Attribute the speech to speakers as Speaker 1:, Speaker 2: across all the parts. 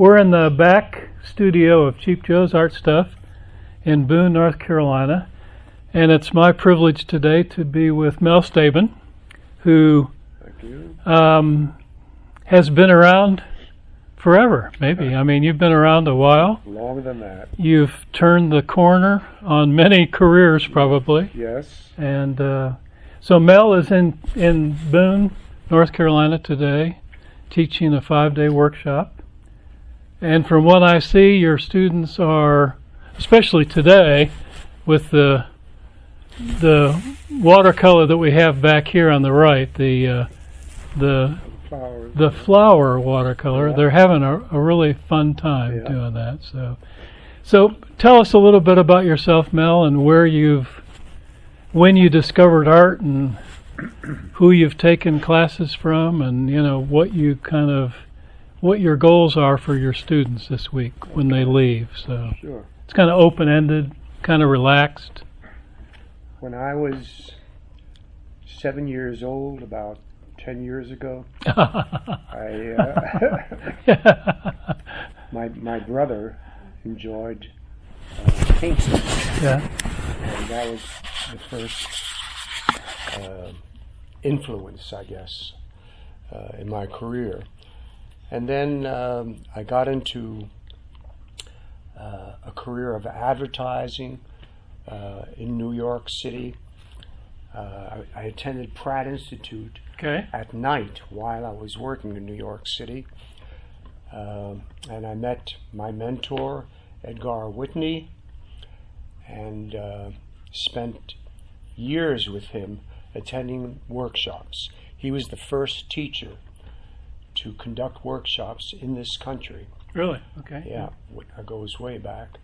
Speaker 1: We're in the back studio of Cheap Joe's Art Stuff in Boone, North Carolina, and it's my privilege today to be with Mel Stabin, who has been around forever, maybe. I mean, you've been around a while.
Speaker 2: Longer than that.
Speaker 1: You've turned the corner on many careers, probably.
Speaker 2: Yes.
Speaker 1: And so Mel is in Boone, North Carolina today, teaching a 5-day workshop. And from what I see, your students are, especially today, with the watercolor that we have back here on the right, the flower watercolor. Yeah. They're having a really fun time doing that. So tell us a little bit about yourself, Mel, and when you discovered art, and who you've taken classes from, and what your goals are for your students this week when they leave. So
Speaker 2: sure.
Speaker 1: It's kind of open-ended, kind of relaxed.
Speaker 2: When I was 7 years old, about 10 years ago, my brother enjoyed painting.
Speaker 1: Yeah.
Speaker 2: And that was the first influence, I guess, in my career. And then I got into a career of advertising in New York City. I attended Pratt Institute at night while I was working in New York City. And I met my mentor, Edgar Whitney, and spent years with him attending workshops. He was the first teacher to conduct workshops in this country.
Speaker 1: Really? Okay.
Speaker 2: Yeah, it goes way back.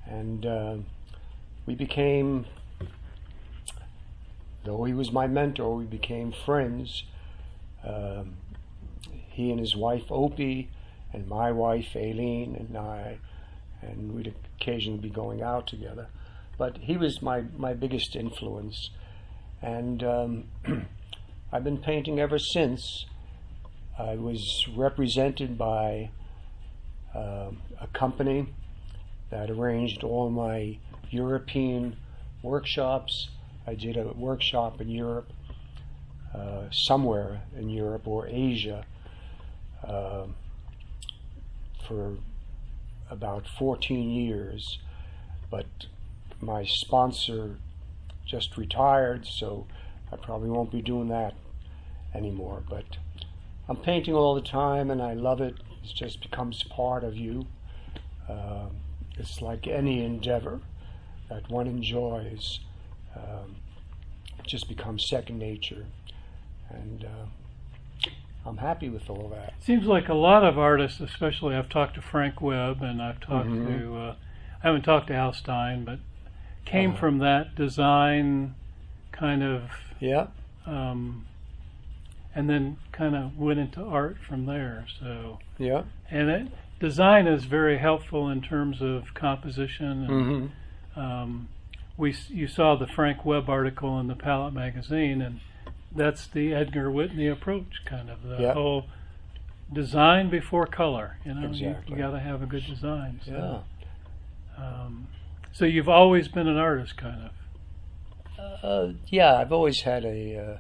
Speaker 2: And we became, though he was my mentor, we became friends. He and his wife Opie, and my wife Aileen, and I, and we'd occasionally be going out together. But he was my biggest influence. And I've been painting ever since. I was represented by a company that arranged all my European workshops. I did a workshop in Europe, somewhere in Europe or Asia, for about 14 years. But my sponsor just retired, so I probably won't be doing that anymore. But I'm painting all the time, and I love it. It just becomes part of you. It's like any endeavor that one enjoys. It just becomes second nature, and I'm happy with all that.
Speaker 1: Seems like a lot of artists, especially I've talked to Frank Webb, and I've talked to, I haven't talked to Al Stein, but came from that design kind of, and then kind of went into art from there. So and design is very helpful in terms of composition. And, you saw the Frank Webb article in the Palette magazine, and that's the Edgar Whitney approach, kind of the whole design before color.
Speaker 2: Exactly.
Speaker 1: You got to have a good design. So. So you've always been an artist, kind of.
Speaker 2: I've always had a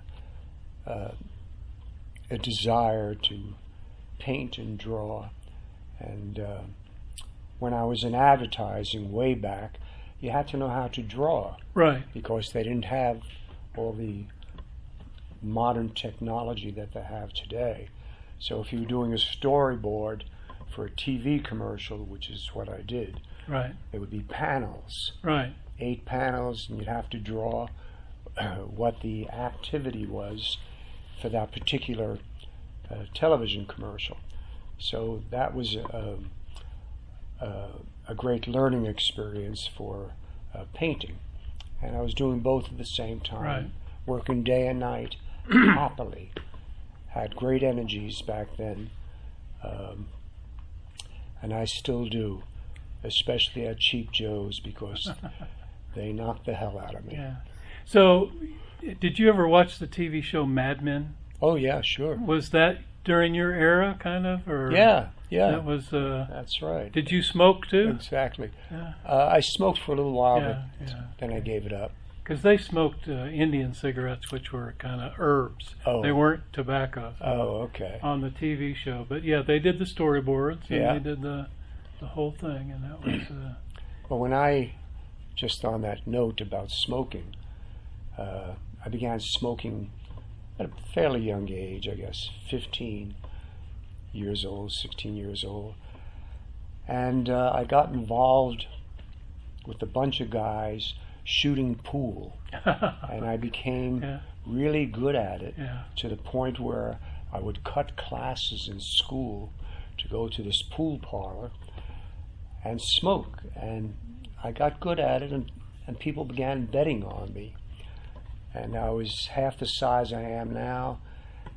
Speaker 2: desire to paint and draw. And when I was in advertising way back, you had to know how to draw.
Speaker 1: Right.
Speaker 2: Because they didn't have all the modern technology that they have today. So if you were doing a storyboard for a TV commercial, which is what I did, it would be panels. 8 panels, and you'd have to draw what the activity was for that particular television commercial. So that was a great learning experience for painting. And I was doing both at the same time, working day and night, happily. Had great energies back then, and I still do, especially at Cheap Joe's, because they knock the hell out of me.
Speaker 1: Yeah. So, did you ever watch the TV show Mad Men?
Speaker 2: Oh yeah, sure.
Speaker 1: Was that during your era, kind of, or
Speaker 2: Yeah, yeah.
Speaker 1: that was.
Speaker 2: That's right.
Speaker 1: Did you smoke too?
Speaker 2: Exactly.
Speaker 1: Yeah.
Speaker 2: I smoked for a little while,
Speaker 1: Yeah,
Speaker 2: but
Speaker 1: yeah.
Speaker 2: then I gave it up.
Speaker 1: Because they smoked Indian cigarettes, which were kind of herbs.
Speaker 2: Oh.
Speaker 1: They weren't tobacco.
Speaker 2: Oh, okay.
Speaker 1: On the TV show, but yeah, they did the storyboards and
Speaker 2: Yeah.
Speaker 1: they did the whole thing, and that was.
Speaker 2: Well, when I, just on that note about smoking, I began smoking at a fairly young age, I guess, 15 years old, 16 years old. And I got involved with a bunch of guys shooting pool. And I became
Speaker 1: Yeah.
Speaker 2: really good at it,
Speaker 1: Yeah.
Speaker 2: to the point where I would cut classes in school to go to this pool parlor and smoke. And I got good at it, and people began betting on me. And I was half the size I am now,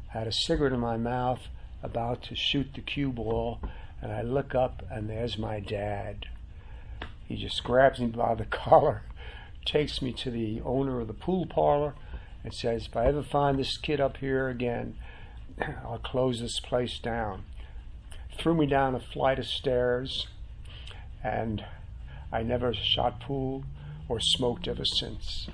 Speaker 2: had a cigarette in my mouth, about to shoot the cue ball, and I look up, and there's my dad. He just grabs me by the collar, takes me to the owner of the pool parlor, and says, if I ever find this kid up here again, I'll close this place down. Threw me down a flight of stairs, and I never shot pool or smoked ever since.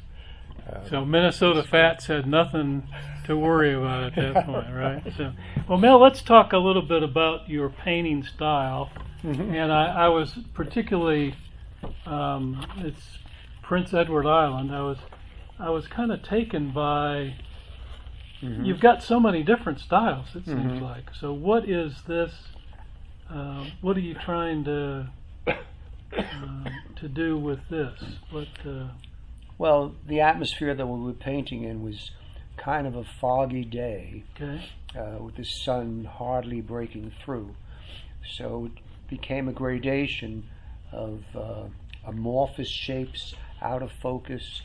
Speaker 1: So Minnesota Fats had nothing to worry about at that point, right? So, well, Mel, let's talk a little bit about your painting style.
Speaker 2: Mhm.
Speaker 1: And I was particularly, it's Prince Edward Island. I was kind of taken by.
Speaker 2: Mhm.
Speaker 1: You've got so many different styles. It seems
Speaker 2: Mhm.
Speaker 1: like. So what is this? What are you trying to do with this? What?
Speaker 2: Well, the atmosphere that we were painting in was kind of a foggy day,
Speaker 1: Okay.
Speaker 2: with the sun hardly breaking through. So it became a gradation of amorphous shapes, out of focus,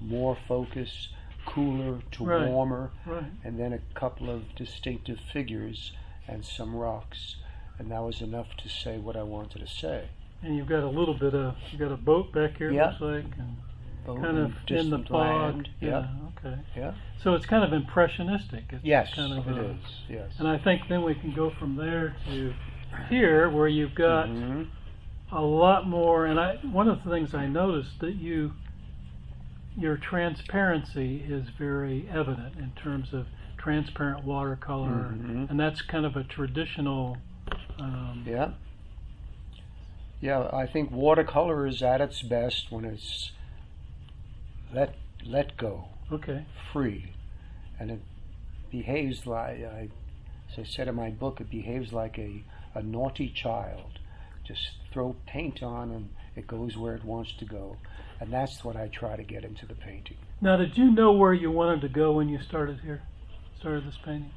Speaker 2: more focus, cooler to
Speaker 1: Right.
Speaker 2: warmer,
Speaker 1: Right.
Speaker 2: and then a couple of distinctive figures and some rocks. And that was enough to say what I wanted to say.
Speaker 1: And you've got a little bit of, you've got a boat back here,
Speaker 2: Yeah.
Speaker 1: looks like, and
Speaker 2: Boat
Speaker 1: kind
Speaker 2: and
Speaker 1: of in the
Speaker 2: distant
Speaker 1: fog.
Speaker 2: land.
Speaker 1: Yeah, okay.
Speaker 2: Yeah.
Speaker 1: So it's kind of impressionistic. It's
Speaker 2: Yes,
Speaker 1: kind of
Speaker 2: it is. Yes.
Speaker 1: And I think then we can go from there to here, where you've got
Speaker 2: Mhm.
Speaker 1: a lot more. And one of the things I noticed that your transparency is very evident in terms of transparent watercolor,
Speaker 2: Mhm.
Speaker 1: and that's kind of a traditional.
Speaker 2: Yeah. Yeah, I think watercolor is at its best when it's let go,
Speaker 1: Okay.
Speaker 2: free, and it behaves like, as I said in my book, it behaves like a naughty child. Just throw paint on and it goes where it wants to go, and that's what I try to get into the painting.
Speaker 1: Now, did you know where you wanted to go when you started here? Started this painting?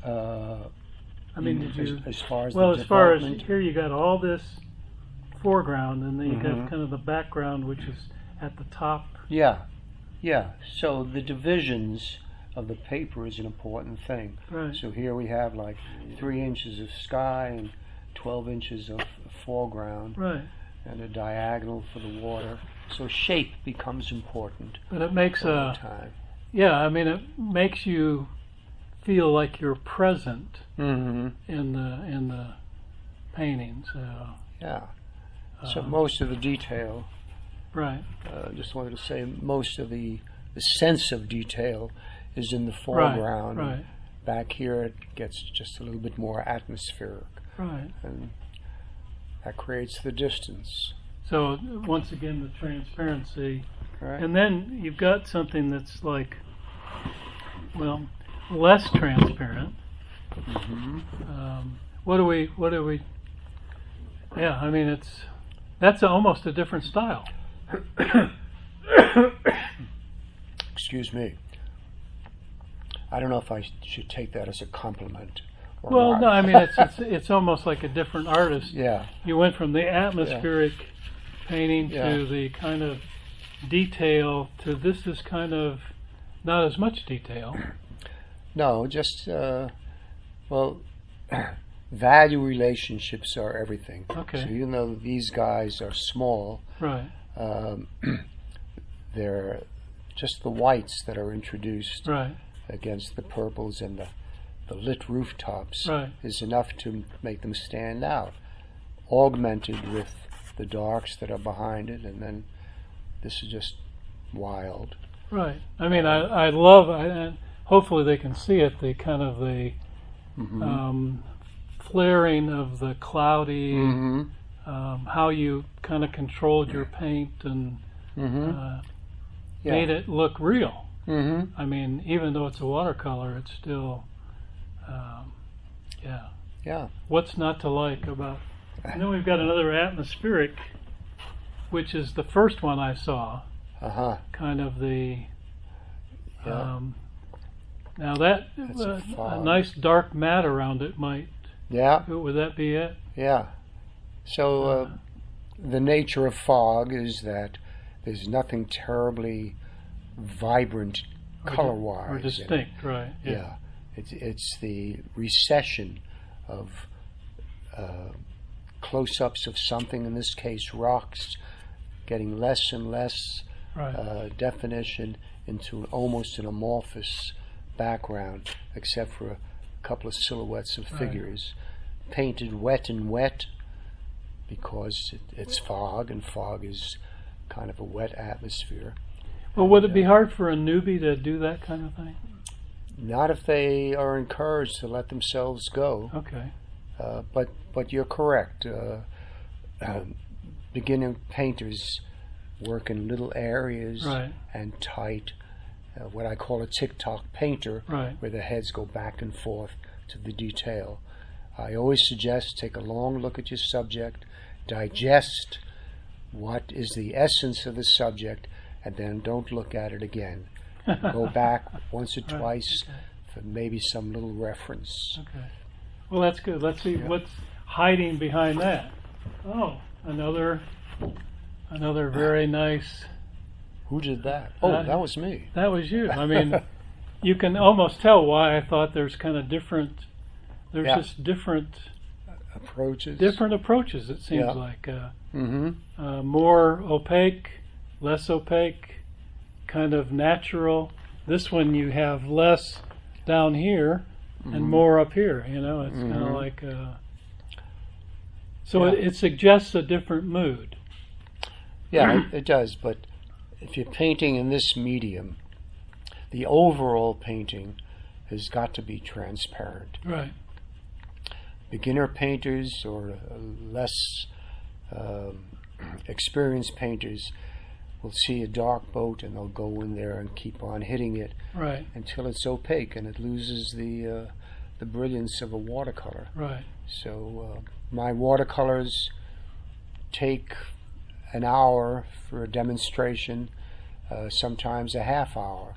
Speaker 1: I mean, did you?
Speaker 2: as far as
Speaker 1: Well,
Speaker 2: the
Speaker 1: as far as
Speaker 2: development?
Speaker 1: here, you got all this foreground, and then you got
Speaker 2: Mhm.
Speaker 1: kind of the background, which is at the top.
Speaker 2: Yeah. So the divisions of the paper is an important thing.
Speaker 1: Right.
Speaker 2: So here we have like 3 inches of sky and 12 inches of foreground,
Speaker 1: Right.
Speaker 2: and a diagonal for the water. So shape becomes important
Speaker 1: But it makes
Speaker 2: over time.
Speaker 1: yeah. I mean, it makes you feel like you're present
Speaker 2: Mm-hmm.
Speaker 1: in the painting. So.
Speaker 2: Yeah. So
Speaker 1: um,
Speaker 2: most of the detail,
Speaker 1: Right.
Speaker 2: just wanted to say, most of the sense of detail is in the foreground.
Speaker 1: Right.
Speaker 2: Back here it gets just a little bit more atmospheric,
Speaker 1: Right.
Speaker 2: and that creates the distance.
Speaker 1: So once again, the transparency.
Speaker 2: Right?
Speaker 1: And then you've got something that's like, well, less transparent.
Speaker 2: Mm-hmm.
Speaker 1: What do we? Yeah, I mean that's almost a different style.
Speaker 2: Excuse me. I don't know if I should take that as a compliment or
Speaker 1: Well,
Speaker 2: not.
Speaker 1: no, I mean it's almost like a different artist.
Speaker 2: Yeah.
Speaker 1: You went from the atmospheric painting
Speaker 2: Yeah.
Speaker 1: to the kind of detail to this is kind of not as much detail.
Speaker 2: No, just well, value relationships are everything.
Speaker 1: Okay.
Speaker 2: So even though these guys are small,
Speaker 1: Right.
Speaker 2: they're just the whites that are introduced
Speaker 1: Right.
Speaker 2: against the purples and the lit rooftops
Speaker 1: Right.
Speaker 2: is enough to make them stand out, augmented with the darks that are behind it, and then this is just wild.
Speaker 1: Right. I mean, I love, and hopefully they can see it, the kind of the flaring of the cloudy, how you kind of controlled your paint and made it look real. I mean, even though it's a watercolor, it's still,
Speaker 2: Yeah.
Speaker 1: What's not to like about, and then we've got another atmospheric, which is the first one I saw. Kind of the now that a nice dark mat around it might would that be it?
Speaker 2: Yeah. So the nature of fog is that there's nothing terribly vibrant color-wise
Speaker 1: or distinct, right?
Speaker 2: Yeah. It's the recession of close-ups of something, in this case rocks, getting less and less definition into almost an amorphous background, except for a couple of silhouettes of figures, painted wet and wet, because it's fog, and fog is kind of a wet atmosphere.
Speaker 1: Well, would it be hard for a newbie to do that kind of thing?
Speaker 2: Not if they are encouraged to let themselves go.
Speaker 1: Okay.
Speaker 2: But you're correct. Beginner painters work in little areas and tight. What I call a tick-tock painter, where the heads go back and forth to the detail. I always suggest take a long look at your subject, digest what is the essence of the subject, and then don't look at it again. Go back once or twice for maybe some little reference.
Speaker 1: Okay. Well, that's good. Let's see what's hiding behind that. Oh, another very nice.
Speaker 2: Who did that? Oh, that was me.
Speaker 1: That was you. I mean, you can almost tell why I thought there's kind of different. There's just different
Speaker 2: approaches.
Speaker 1: Different approaches. It seems like more opaque, less opaque, kind of natural. This one you have less down here and more up here. You know, it's kind of like. So it suggests a different mood.
Speaker 2: Yeah, it does. But if you're painting in this medium, the overall painting has got to be transparent.
Speaker 1: Right.
Speaker 2: Beginner painters or less experienced painters will see a dark boat and they'll go in there and keep on hitting it until it's opaque and it loses the brilliance of a watercolor.
Speaker 1: Right.
Speaker 2: So my watercolors take an hour for a demonstration, sometimes a half hour.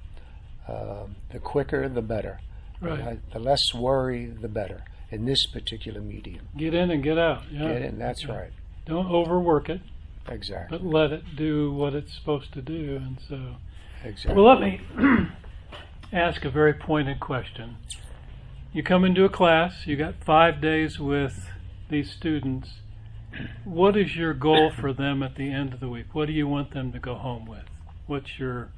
Speaker 2: The quicker, the better.
Speaker 1: Right.
Speaker 2: The less worry, the better. In this particular medium.
Speaker 1: Get in and get out. Yeah.
Speaker 2: Get in, that's right.
Speaker 1: Don't overwork it.
Speaker 2: Exactly.
Speaker 1: But let it do what it's supposed to do. And so.
Speaker 2: Exactly.
Speaker 1: Well, let me ask a very pointed question. You come into a class, you got 5 days with these students. What is your goal for them at the end of the week? What do you want them to go home with? What do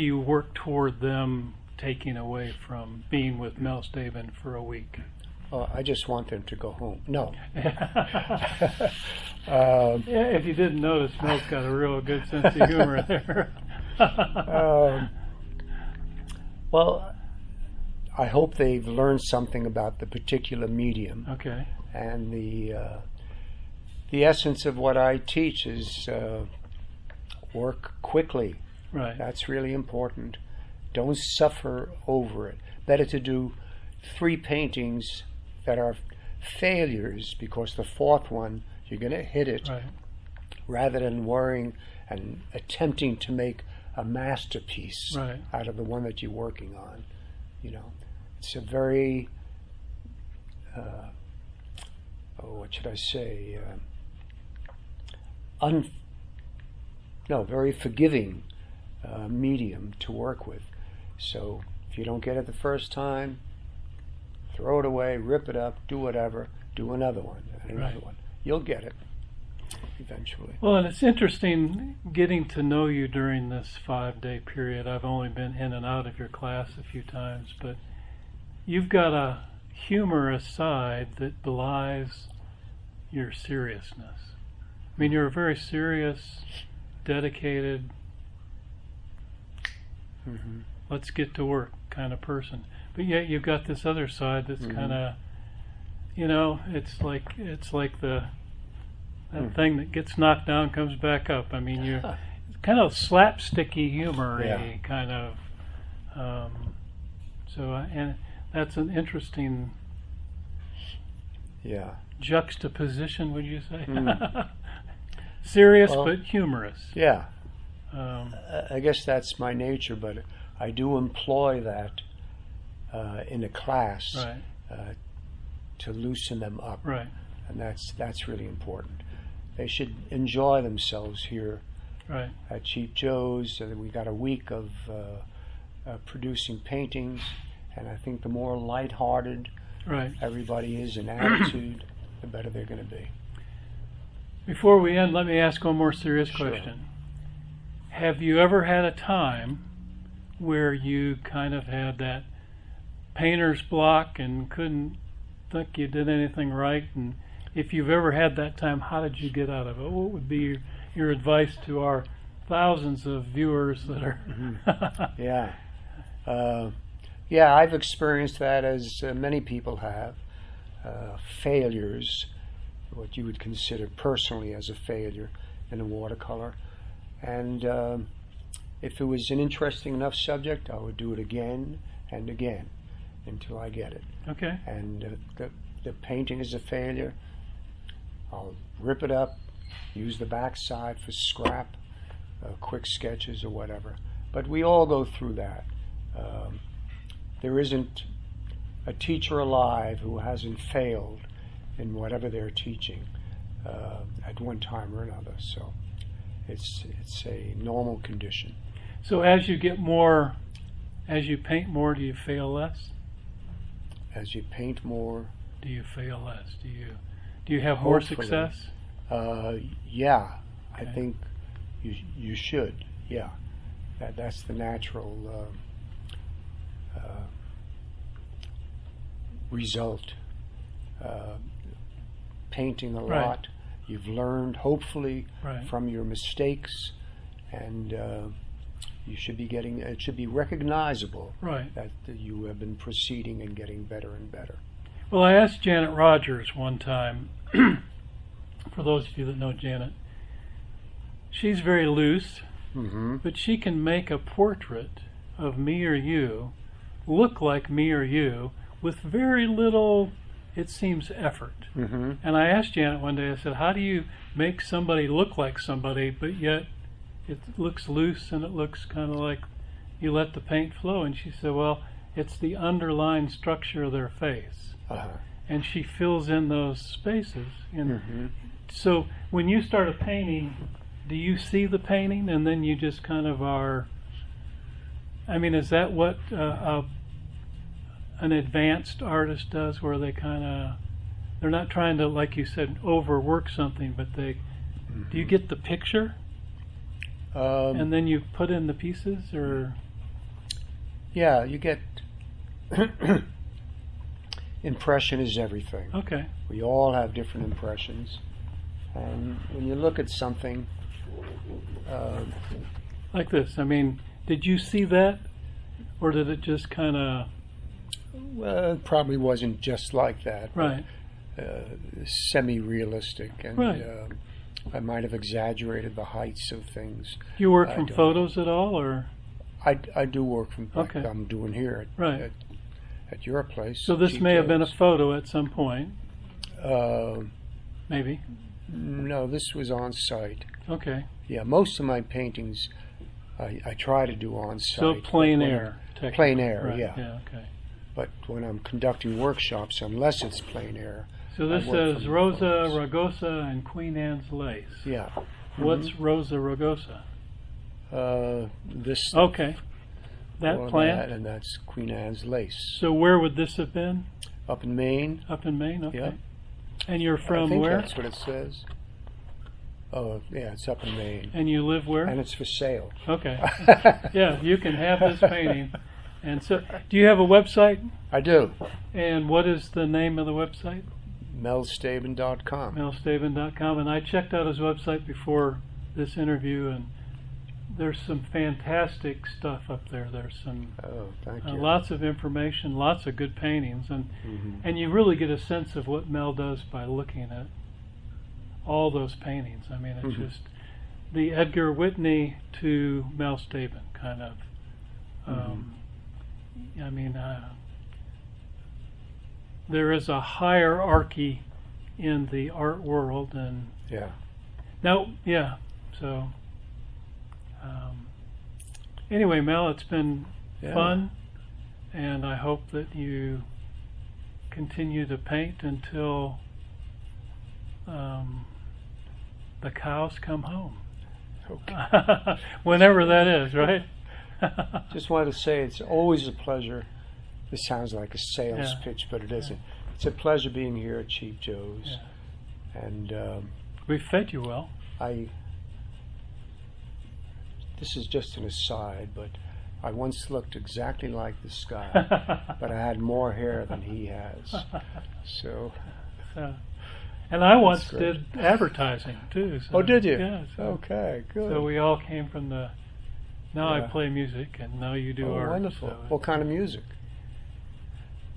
Speaker 1: you work toward them taking away from being with Mel Stabin for a week?
Speaker 2: I just want them to go home. No.
Speaker 1: If you didn't notice, Mel's got a real good sense of humor there.
Speaker 2: Well, I hope they've learned something about the particular medium.
Speaker 1: Okay.
Speaker 2: And the essence of what I teach is work quickly.
Speaker 1: Right.
Speaker 2: That's really important. Don't suffer over it. Better to do 3 paintings that are failures because the 4th one you're going to hit it, rather than worrying and attempting to make a masterpiece out of the one that you're working on. You know, it's a very what should I say? Very forgiving medium to work with. So if you don't get it the first time, throw it away, rip it up, do whatever, do another one and another one. You'll get it eventually.
Speaker 1: Well, and it's interesting getting to know you during this 5-day period. I've only been in and out of your class a few times, but you've got a humorous side that belies your seriousness. I mean, you're a very serious, dedicated, let's get to work kind of person. But yet you've got this other side that's kind of, you know, it's like that thing that gets knocked down comes back up. I mean, you're kind of slapsticky humor, kind of. And that's an interesting juxtaposition, would you say? Serious but humorous.
Speaker 2: Yeah. I guess that's my nature, but I do employ that in a class to loosen them up.
Speaker 1: Right.
Speaker 2: And that's really important. They should enjoy themselves here at Cheap Joe's. We got a week of producing paintings, and I think the more lighthearted everybody is in attitude, the better they're going to be.
Speaker 1: Before we end, let me ask one more serious question. Have you ever had a time where you kind of had that painter's block and couldn't think you did anything right? And if you've ever had that time, how did you get out of it? What would be your advice to our thousands of viewers that are...
Speaker 2: I've experienced that, as many people have. Failures, what you would consider personally as a failure in a watercolor. And if it was an interesting enough subject, I would do it again and again until I get it.
Speaker 1: Okay.
Speaker 2: And the painting is a failure, I'll rip it up, use the backside for scrap, quick sketches or whatever. But we all go through that. There isn't a teacher alive who hasn't failed in whatever they're teaching at one time or another. So it's a normal condition.
Speaker 1: So as you get more, as you paint more, do you fail less?
Speaker 2: As you paint more,
Speaker 1: do you fail less? Do you have more success?
Speaker 2: Yeah, I think you should. Yeah, that's the natural result. Painting a lot, you've learned hopefully from your mistakes, and you should be getting. It should be recognizable that you have been proceeding and getting better and better.
Speaker 1: Well, I asked Janet Rogers one time. For those of you that know Janet, she's very loose, but she can make a portrait of me or you look like me or you with very little, it seems, effort. And I asked Janet one day, I said, how do you make somebody look like somebody, but yet it looks loose and it looks kind of like you let the paint flow? And she said, well, it's the underlying structure of their face. And she fills in those spaces. So when you start a painting, do you see the painting and then you just kind of are, I mean, is that what an advanced artist does, where they kind of, they're not trying to, like you said, overwork something, but they, do you get the picture? And then you put in the pieces, or?
Speaker 2: Yeah, you get, impression is everything.
Speaker 1: Okay.
Speaker 2: We all have different impressions. And when you look at something,
Speaker 1: like this, I mean, did you see that, or did it just kind of?
Speaker 2: Well, it probably wasn't just like that.
Speaker 1: Right.
Speaker 2: Semi-realistic, and I might have exaggerated the heights of things.
Speaker 1: You work from photos at all, or?
Speaker 2: I do work from, like I'm doing here at your place.
Speaker 1: So this may have been a photo at some point. Maybe.
Speaker 2: No, this was on site.
Speaker 1: Okay.
Speaker 2: Yeah, most of my paintings I try to do on site.
Speaker 1: So plein air.
Speaker 2: Plein air,
Speaker 1: right.
Speaker 2: Yeah.
Speaker 1: Okay.
Speaker 2: But when I'm conducting workshops, unless it's plein air.
Speaker 1: So this says Rosa Rugosa and Queen Anne's lace.
Speaker 2: Yeah.
Speaker 1: What's Rosa Rugosa?
Speaker 2: This.
Speaker 1: Okay. That plant?
Speaker 2: And that's Queen Anne's lace.
Speaker 1: So where would this have been?
Speaker 2: Up in Maine.
Speaker 1: Up in Maine, okay.
Speaker 2: Yeah.
Speaker 1: And you're from
Speaker 2: I think
Speaker 1: where?
Speaker 2: That's what it says. Oh, yeah, it's up in Maine.
Speaker 1: And you live where?
Speaker 2: And it's for sale.
Speaker 1: Okay. Yeah, you can have this painting. And so, do you have a website?
Speaker 2: I do.
Speaker 1: And what is the name of the website?
Speaker 2: MelStabin.com.
Speaker 1: MelStabin.com. And I checked out his website before this interview, and there's some fantastic stuff up there. There's some
Speaker 2: Thank you.
Speaker 1: lots of information, lots of good paintings, and you really get a sense of what Mel does by looking at all those paintings. I mean, it's just the Edgar Whitney to Mel Stabin kind of. I mean, there is a hierarchy in the art world, and so anyway, Mel, it's been fun, and I hope that you continue to paint until the cows come home.
Speaker 2: Okay.
Speaker 1: Whenever that is, right?
Speaker 2: Just wanted to say it's always a pleasure. This sounds like a sales pitch, but it isn't. It's a pleasure being here at Cheap Joe's. And
Speaker 1: we fed you well.
Speaker 2: This is just an aside, but I once looked exactly like this guy, but I had more hair than he has. So.
Speaker 1: And I once did advertising too. So,
Speaker 2: oh, did you?
Speaker 1: Yeah. So,
Speaker 2: okay, good.
Speaker 1: So we all came from the. Now I play music, and now you do art.
Speaker 2: Wonderful.
Speaker 1: So
Speaker 2: what kind of music?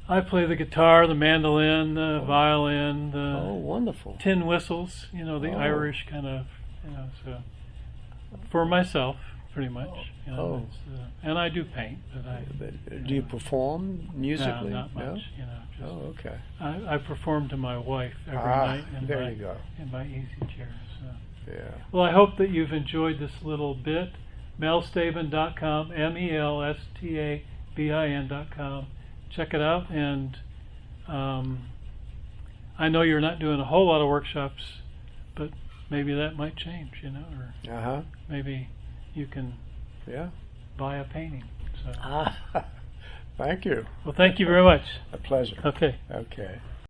Speaker 1: I play the guitar, the mandolin, the violin, the
Speaker 2: wonderful.
Speaker 1: tin whistles. You know, the Irish kind of. You know, so for myself, pretty much. You know, and I do paint, but
Speaker 2: do you perform musically?
Speaker 1: No, not much.
Speaker 2: No?
Speaker 1: You know. Just,
Speaker 2: okay.
Speaker 1: I perform to my wife every night
Speaker 2: in
Speaker 1: my easy chair. So.
Speaker 2: Yeah.
Speaker 1: Well, I hope that you've enjoyed this little bit. MelStabin.com, MelStabin.com. Check it out, and I know you're not doing a whole lot of workshops, but maybe that might change, you know, or maybe you can buy a painting. So.
Speaker 2: Thank you.
Speaker 1: Well, thank you very much.
Speaker 2: A pleasure.
Speaker 1: Okay.
Speaker 2: Okay.